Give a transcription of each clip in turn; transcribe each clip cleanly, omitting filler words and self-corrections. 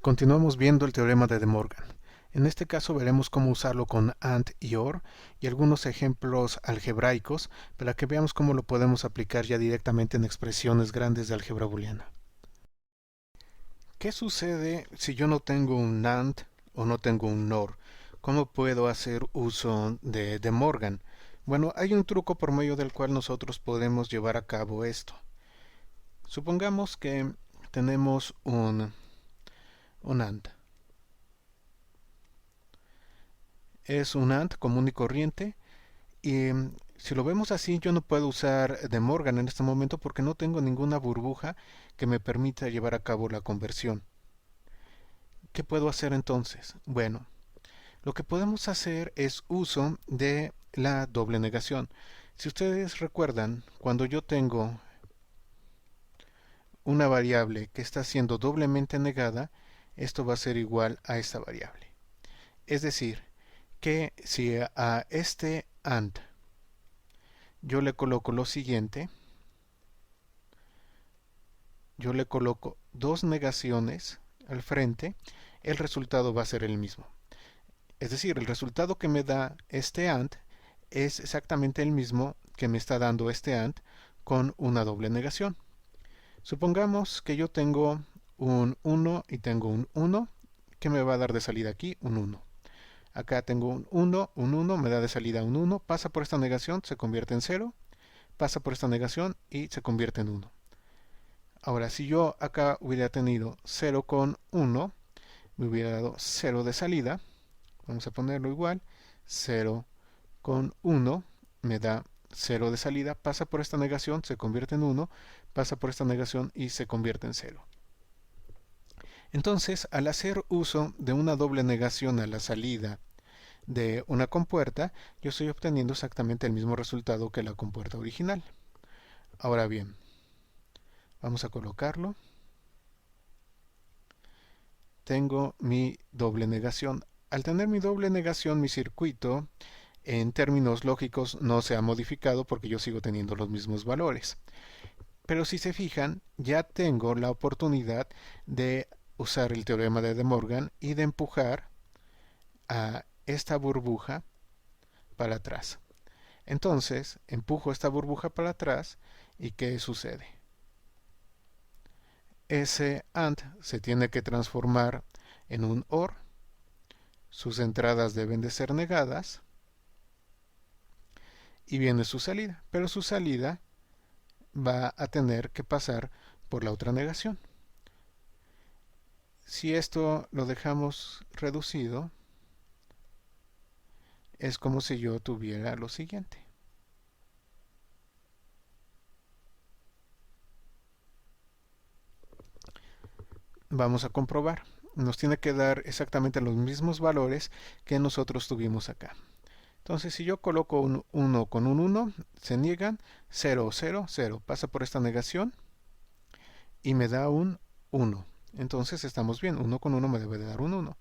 Continuamos viendo el teorema de De Morgan. En este caso veremos cómo usarlo con AND y OR y algunos ejemplos algebraicos para que veamos cómo lo podemos aplicar ya directamente en expresiones grandes de álgebra booleana. ¿Qué sucede si yo no tengo un AND o no tengo un OR? ¿Cómo puedo hacer uso de De Morgan? Bueno, hay un truco por medio del cual nosotros podemos llevar a cabo esto. Supongamos que tenemos un AND. Es un AND común y corriente y si lo vemos así yo no puedo usar De Morgan en este momento porque no tengo ninguna burbuja que me permita llevar a cabo la conversión. ¿Qué puedo hacer entonces? Bueno, lo que podemos hacer es uso de la doble negación. Si ustedes recuerdan, cuando yo tengo una variable que está siendo doblemente negada, esto va a ser igual a esta variable. Es decir, que si a este AND yo le coloco lo siguiente, yo le coloco dos negaciones al frente, el resultado va a ser el mismo. Es decir, el resultado que me da este AND es exactamente el mismo que me está dando este AND con una doble negación. Supongamos que yo tengo un 1 y tengo un 1, que me va a dar de salida aquí un 1. Acá tengo un 1 me da de salida un 1, pasa por esta negación, se convierte en 0, pasa por esta negación y se convierte en 1. Ahora, si yo acá hubiera tenido 0 con 1, me hubiera dado 0 de salida. Vamos a ponerlo igual. 0 con 1 me da 0 de salida. Pasa por esta negación, se convierte en 1. Pasa por esta negación y se convierte en 0. Entonces, al hacer uso de una doble negación a la salida de una compuerta, yo estoy obteniendo exactamente el mismo resultado que la compuerta original. Ahora bien, vamos a colocarlo. Tengo mi doble negación. Al tener mi doble negación, mi circuito en términos lógicos no se ha modificado porque yo sigo teniendo los mismos valores. Pero si se fijan, ya tengo la oportunidad de usar el teorema de De Morgan y de empujar a esta burbuja para atrás. Entonces, empujo esta burbuja para atrás y ¿qué sucede? Ese AND se tiene que transformar en un OR. Sus entradas deben de ser negadas y viene su salida, pero su salida va a tener que pasar por la otra negación. Si esto lo dejamos reducido, es como si yo tuviera lo siguiente. Vamos a comprobar. Nos tiene que dar exactamente los mismos valores que nosotros tuvimos acá. Entonces, si yo coloco un 1 con un 1, se niegan, 0, 0, 0. Pasa por esta negación y me da un 1. Entonces estamos bien, 1 con 1 me debe de dar un 1.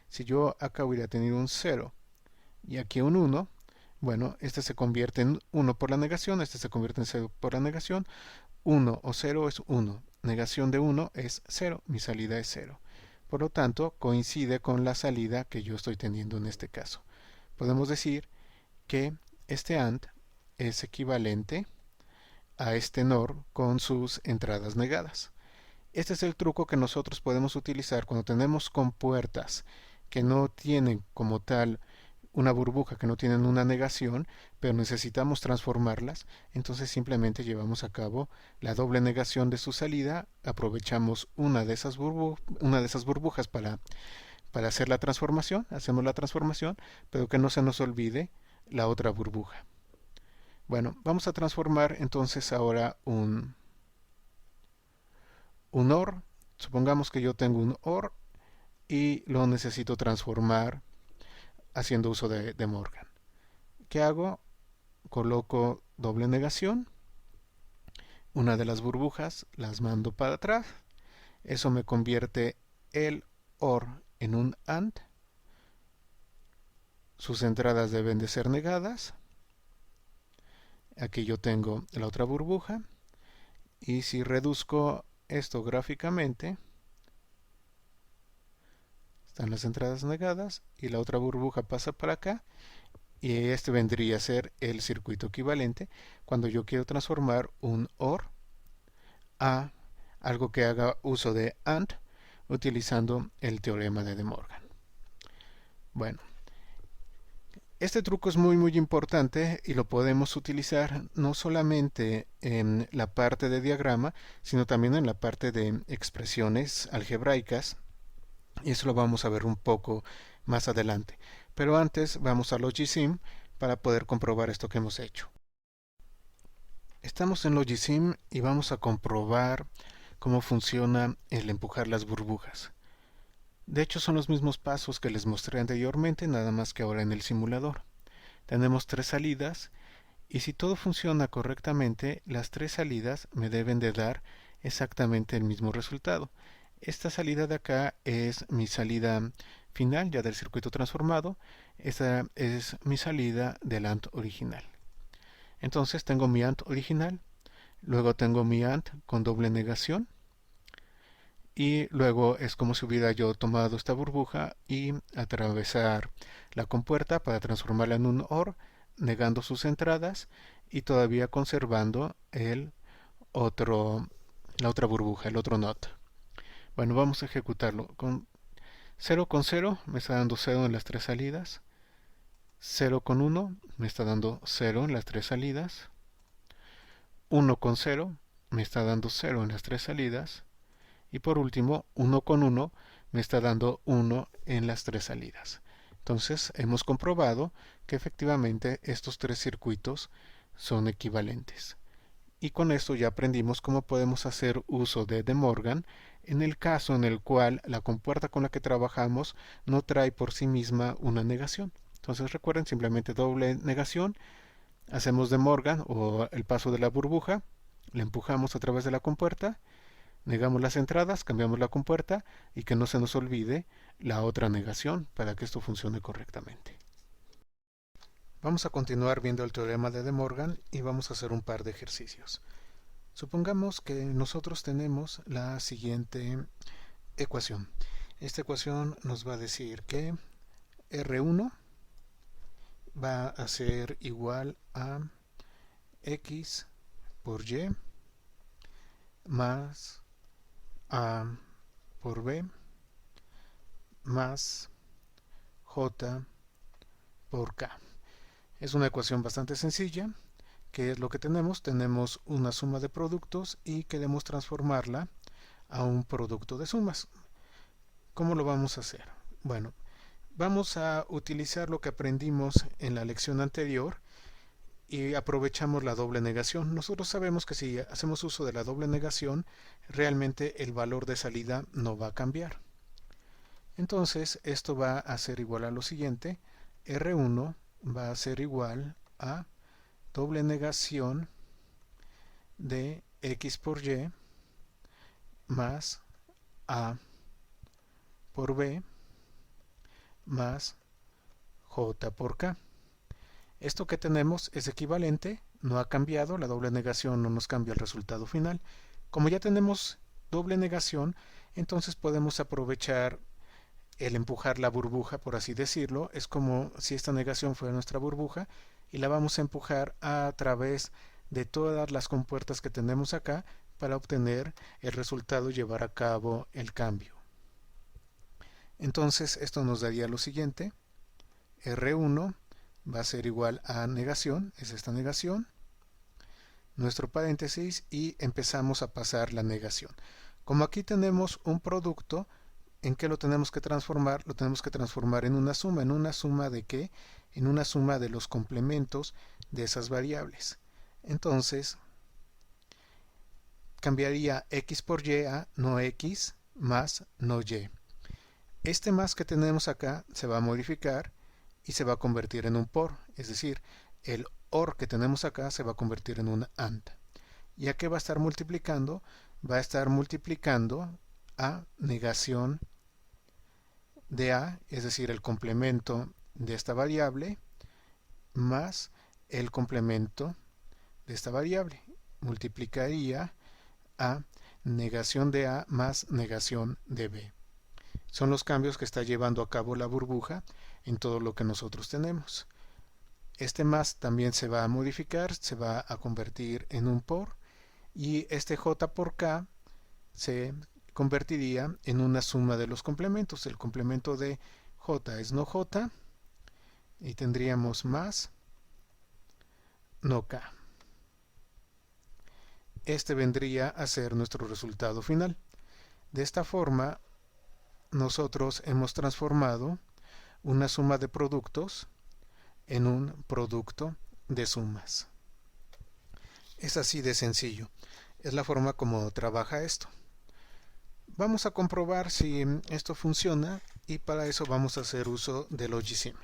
Si yo acá hubiera tenido un 0 y aquí un 1, bueno, este se convierte en 1 por la negación, este se convierte en 0 por la negación. 1 o 0 es 1. Negación de 1 es 0. Mi salida es 0. Por lo tanto, coincide con la salida que yo estoy teniendo en este caso. Podemos decir que este AND es equivalente a este NOR con sus entradas negadas. Este es el truco que nosotros podemos utilizar cuando tenemos compuertas que no tienen como tal una burbuja, que no tienen una negación, pero necesitamos transformarlas. Entonces simplemente llevamos a cabo la doble negación de su salida, aprovechamos una de esas burbujas para hacer la transformación, hacemos la transformación, pero que no se nos olvide la otra burbuja. Bueno, vamos a transformar entonces ahora un OR. Supongamos que yo tengo un OR y lo necesito transformar haciendo uso de Morgan. ¿Qué hago? Coloco doble negación, una de las burbujas las mando para atrás, eso me convierte el OR en un AND, sus entradas deben de ser negadas, aquí yo tengo la otra burbuja, Y si reduzco esto gráficamente, están las entradas negadas y la otra burbuja pasa para acá. Y este vendría a ser el circuito equivalente cuando yo quiero transformar un OR a algo que haga uso de AND utilizando el teorema de De Morgan. Bueno, este truco es muy importante y lo podemos utilizar no solamente en la parte de diagrama, sino también en la parte de expresiones algebraicas, y eso lo vamos a ver un poco más adelante. Pero antes vamos a Logisim para poder comprobar esto que hemos hecho. Estamos en Logisim y vamos a comprobar cómo funciona el empujar las burbujas. De hecho, son los mismos pasos que les mostré anteriormente, nada más que ahora en el simulador. Tenemos tres salidas y si todo funciona correctamente, las tres salidas me deben de dar exactamente el mismo resultado. Esta salida de acá es mi salida final ya del circuito transformado. Esta es mi salida del AND original. Entonces tengo mi AND original, luego tengo mi AND con doble negación, y luego es como si hubiera yo tomado esta burbuja y atravesar la compuerta para transformarla en un OR, negando sus entradas y todavía conservando la otra burbuja, el otro NOT. Bueno, vamos a ejecutarlo. Con 0 me está dando 0 en las tres salidas. 0,1 me está dando 0 en las tres salidas. 1,0 me está dando 0 en las tres salidas. Y por último, 1,1 me está dando 1 en las tres salidas. Entonces hemos comprobado que efectivamente estos tres circuitos son equivalentes. Y con esto ya aprendimos cómo podemos hacer uso de De Morgan en el caso en el cual la compuerta con la que trabajamos no trae por sí misma una negación. Entonces recuerden, simplemente doble negación, hacemos De Morgan o el paso de la burbuja, le empujamos a través de la compuerta, negamos las entradas, cambiamos la compuerta y que no se nos olvide la otra negación para que esto funcione correctamente. Vamos a continuar viendo el teorema de De Morgan y vamos a hacer un par de ejercicios. Supongamos que nosotros tenemos la siguiente ecuación. Esta ecuación nos va a decir que R1 va a ser igual a X por Y más A por B más J por K. Es una ecuación bastante sencilla. ¿Qué es lo que tenemos? Tenemos una suma de productos y queremos transformarla a un producto de sumas. ¿Cómo lo vamos a hacer? Bueno, vamos a utilizar lo que aprendimos en la lección anterior y aprovechamos la doble negación. Nosotros sabemos que si hacemos uso de la doble negación, realmente el valor de salida no va a cambiar. Entonces, esto va a ser igual a lo siguiente. R1 va a ser igual a doble negación de X por Y más A por B más J por K. Esto que tenemos es equivalente, no ha cambiado, la doble negación no nos cambia el resultado final. Como ya tenemos doble negación, entonces podemos aprovechar el empujar la burbuja, por así decirlo. Es como si esta negación fuera nuestra burbuja y la vamos a empujar a través de todas las compuertas que tenemos acá para obtener el resultado y llevar a cabo el cambio. Entonces esto nos daría lo siguiente: R1 va a ser igual a negación, es esta negación, nuestro paréntesis, y empezamos a pasar la negación. Como aquí tenemos un producto, ¿en qué lo tenemos que transformar? Lo tenemos que transformar en una suma. ¿En una suma de qué? En una suma de los complementos de esas variables. Entonces, cambiaría X por Y a no X más no Y. Este más que tenemos acá se va a modificar y se va a convertir en un por, es decir, el OR que tenemos acá se va a convertir en un AND. ¿Y a qué va a estar multiplicando? Va a estar multiplicando a negación de A, es decir, el complemento de esta variable, más el complemento de esta variable. Multiplicaría A, negación de A más negación de B. Son los cambios que está llevando a cabo la burbuja en todo lo que nosotros tenemos. Este más también se va a modificar, se va a convertir en un por, y este J por K se convertiría en una suma de los complementos. El complemento de J es no J y tendríamos más no K. Este vendría a ser nuestro resultado final. De esta forma, nosotros hemos transformado una suma de productos en un producto de sumas. Es así de sencillo. Es la forma como trabaja esto. Vamos a comprobar si esto funciona y para eso vamos a hacer uso de Logisim.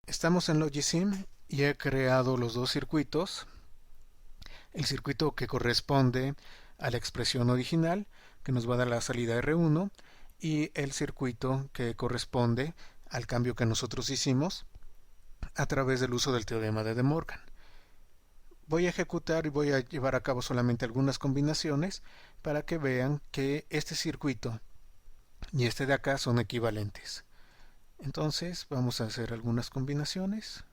Estamos en Logisim y he creado los dos circuitos. El circuito que corresponde a la expresión original, que nos va a dar la salida R1, y el circuito que corresponde al cambio que nosotros hicimos a través del uso del teorema de De Morgan. Voy a ejecutar y voy a llevar a cabo solamente algunas combinaciones para que vean que este circuito y este de acá son equivalentes. Entonces vamos a hacer algunas combinaciones.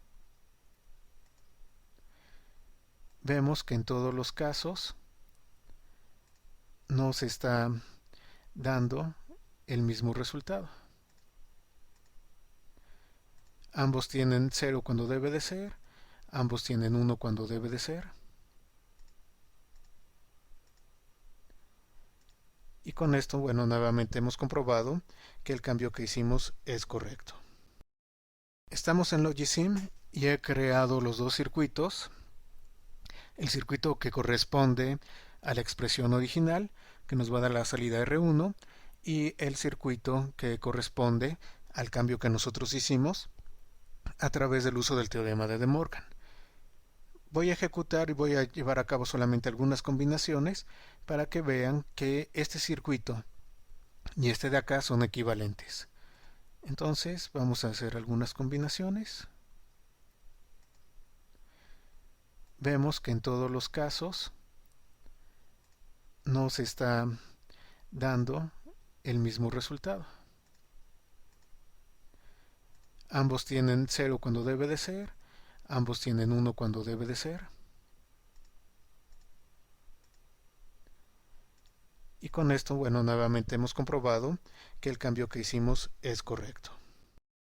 Vemos que en todos los casos nos está dando el mismo resultado. Ambos tienen 0 cuando debe de ser, ambos tienen 1 cuando debe de ser. Y con esto, bueno, nuevamente hemos comprobado que el cambio que hicimos es correcto. Estamos en Logisim y he creado los dos circuitos. El circuito que corresponde a la expresión original, que nos va a dar la salida R1, y el circuito que corresponde al cambio que nosotros hicimos a través del uso del teorema de De Morgan. Voy a ejecutar y voy a llevar a cabo solamente algunas combinaciones para que vean que este circuito y este de acá son equivalentes. Entonces vamos a hacer algunas combinaciones. Vemos que en todos los casos nos está dando el mismo resultado. Ambos tienen 0 cuando debe de ser, ambos tienen 1 cuando debe de ser. Y con esto, bueno, nuevamente hemos comprobado que el cambio que hicimos es correcto.